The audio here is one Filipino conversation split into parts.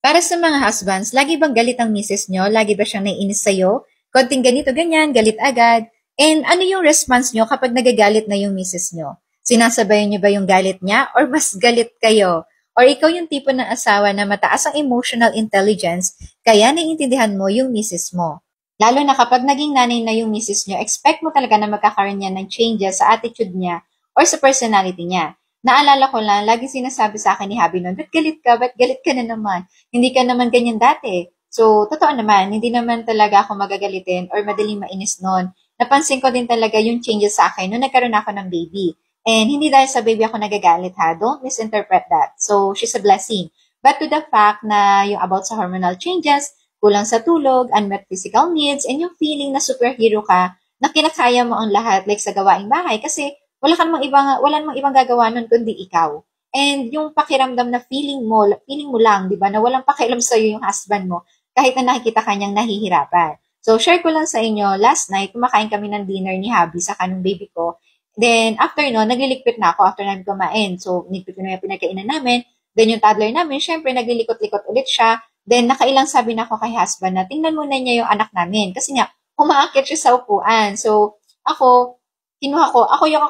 Para sa mga husbands, lagi bang galit ang misis nyo? Lagi ba siyang naiinis sa'yo? Konting ganito, ganyan, galit agad. And ano yung response nyo kapag nagagalit na yung misis nyo? Sinasabayan nyo ba yung galit niya or mas galit kayo? Or ikaw yung tipo ng asawa na mataas ang emotional intelligence kaya naiintindihan mo yung misis mo? Lalo na kapag naging nanay na yung misis nyo, expect mo talaga na magkakaroon niya ng changes sa attitude niya or sa personality niya. Naalala ko lang, lagi sinasabi sa akin ni Habi noon, ba't galit ka? Ba't galit ka na naman? Hindi ka naman ganyan dati. So, totoo naman, hindi naman talaga ako magagalitin or madaling mainis noon. Napansin ko din talaga yung changes sa akin nung nagkaroon ako ng baby. And hindi dahil sa baby ako nagagalit ha, don't misinterpret that. So, she's a blessing. But to the fact na yung about sa hormonal changes, kulang sa tulog, unmet physical needs, and yung feeling na superhero ka, na kinakaya mo ang lahat like sa gawaing bahay kasi wala namang ibang gagawa nun kundi ikaw. And yung pakiramdam na feeling mo lang, di ba, na walang pakialam sa'yo yung husband mo, kahit na nakikita kanyang nahihirapan. So, share ko lang sa inyo, last night, kumakain kami ng dinner ni Habi sa kanong baby ko. Then, after no, nagliligpit na ako after namin kumain. So, nigpit ko na yung pinagkainan namin. Then, yung toddler namin, syempre, naglilikot-likot ulit siya. Then, nakailang sabi na ako kay husband na, tingnan muna niya yung anak namin. Kasi nga, umaakit siya sa upuan. So, ako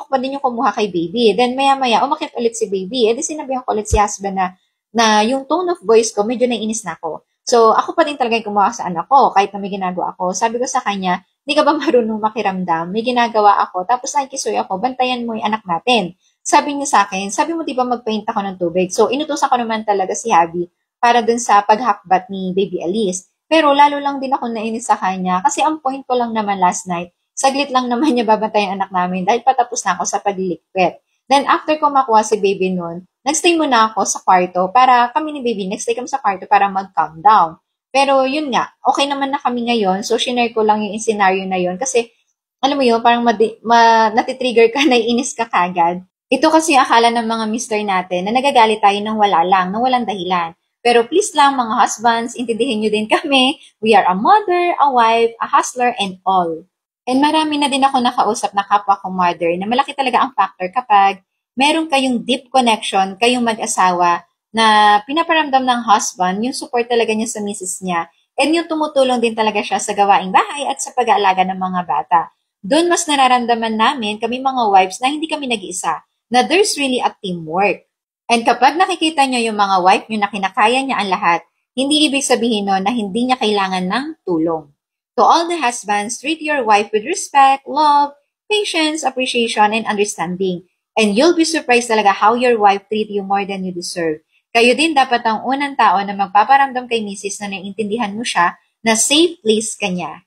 pa din yung kumuha kay baby. Then, maya-maya, umakit ulit si baby. Eh, di sinabihan ko ulit si husband na yung tone of voice ko, medyo naiinis na ako. So, ako pa din talaga yung kumuha sa anak ko, kahit na may ginagawa ako. Sabi ko sa kanya, hindi ka ba marunong makiramdam? May ginagawa ako, tapos nakikisoy ako, bantayan mo yung anak natin. Sabi niya sa akin, sabi mo di ba magpaint ako ng tubig? So, inutusan ko naman talaga si Habi para dun sa paghakbat ni Baby Alice. Pero lalo lang din ako nainis sa kanya kasi ang point ko lang naman last night, saglit lang naman niya babantayan ang anak namin dahil patapos na ako sa pagliligpit. Then after ko makuha si baby noon, nagstay muna ako sa kwarto para kami ni baby, nagstay kami sa kwarto para mag-calm down. Pero yun nga, okay naman na kami ngayon. So, shinare ko lang yung scenario na yun. Kasi, alam mo yun, parang natitrigger ka, naiinis ka kagad. Ito kasi akala ng mga mister natin na nagagalit tayo ng wala lang, ng walang dahilan. Pero please lang mga husbands, intindihin nyo din kami. We are a mother, a wife, a hustler, and all. And marami na din ako nakausap na kapwa ko mother na malaki talaga ang factor kapag meron kayong deep connection, kayong mag-asawa na pinaparamdam ng husband, yung support talaga niya sa misis niya, and yung tumutulong din talaga siya sa gawaing bahay at sa pag-aalaga ng mga bata. Doon mas nararamdaman namin, kami mga wives, na hindi kami nag-iisa, na there's really a teamwork. And kapag nakikita nyo yung mga wife nyo na kinakaya niya ang lahat, hindi ibig sabihin no na hindi niya kailangan ng tulong. To all the husbands, treat your wife with respect, love, patience, appreciation, and understanding. And you'll be surprised talaga how your wife treat you more than you deserve. Kayo din dapat ang unang tao na magpaparamdam kay misis na naiintindihan mo siya na safe place ka niya.